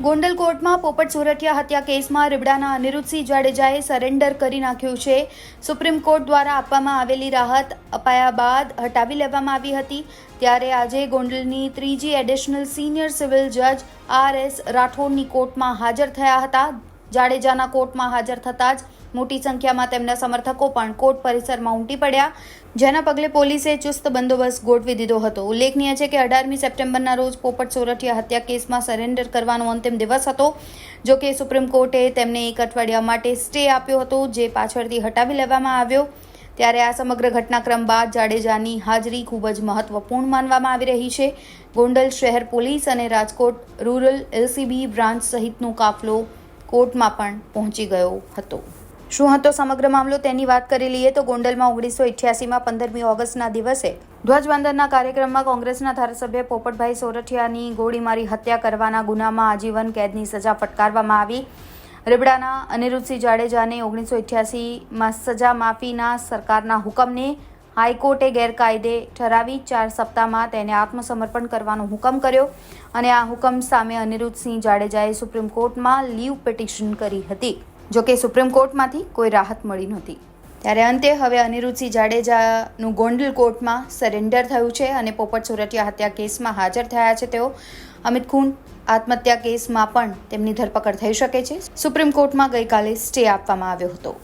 ગોંડલ કોર્ટમાં પોપટ સોરઠિયા હત્યા કેસમાં રીબડાના અનિરુદ્ધસિંહ જાડેજાએ સરેન્ડર કરી નાખ્યું છે. સુપ્રીમ કોર્ટ દ્વારા આપવામાં આવેલી રાહત અપાયા બાદ હટાવી લેવામાં આવી હતી. ત્યારે આજે ગોંડલની ત્રીજી એડિશનલ સિનિયર સિવિલ જજ RS રાઠોડની કોર્ટમાં હાજર થયા હતા. જાડેજાના કોર્ટમાં હાજર થતાં જ મોટી સંખ્યામાં તેમના સમર્થકો પણ કોર્ટ પરિસરમાં ઉમટી પડ્યા, જેના પગલે પોલીસે ચુસ્ત બંદોબસ્ત ગોઠવી દીધો હતો. ઉલ્લેખનીય છે કે 18મી સપ્ટેમ્બરના રોજ પોપટ સોરઠિયા હત્યા કેસમાં સરેન્ડર કરવાનો અંતિમ દિવસ હતો. જો કે સુપ્રીમ કોર્ટે તેમને 1 અઠવાડિયા માટે સ્ટે આપ્યો હતો, જે પાછળથી હટાવી લેવામાં આવ્યો. ત્યારે આ સમગ્ર ઘટનાક્રમ બાદ જાડેજાની હાજરી ખૂબ જ મહત્વપૂર્ણ માનવામાં આવી રહી છે. ગોંડલ શહેર પોલીસ અને રાજકોટ રૂરલ LCB બ્રાન્ચ સહિતનો કાફલો કોર્ટમાં પણ પહોંચી ગયો હતો. શું હતો સમગ્ર મામલો તેની વાત કરી લઈએ તો ગોંડલમાં 1988માં 15મી ઓગસ્ટના દિવસે ધ્વજવંદનના કાર્યક્રમમાં કોંગ્રેસના ધારાસભ્ય પોપટભાઈ સોરઠિયાની ગોળી મારી હત્યા કરવાના ગુનામાં આજીવન કેદની સજા ફટકારવામાં આવી. રીબડાના અનિરુદ્ધસિંહ જાડેજાને 1988માં સજા માફીના સરકારના હુકમને હાઈકોર્ટે ગેરકાયદે ઠરાવી 4 સપ્તાહમાં તેને આત્મસમર્પણ કરવાનો હુકમ કર્યો અને આ હુકમ સામે અનિરુદ્ધસિંહ જાડેજાએ સુપ્રીમ કોર્ટમાં લીવ પિટિશન કરી હતી. જો કે સુપ્રીમ કોર્ટમાંથી કોઈ રાહત મળી નહોતી. ત્યારે અંતે હવે અનિરુદ્ધસિંહ જાડેજાનું ગોંડલ કોર્ટમાં સરેન્ડર થયું છે અને પોપટ સોરઠિયા હત્યા કેસમાં હાજર થયા છે. તેઓ અમિત ખૂન આત્મહત્યા કેસમાં પણ તેમની ધરપકડ થઈ શકે છે. સુપ્રીમ કોર્ટમાં ગઈકાલે સ્ટે આપવામાં આવ્યો હતો.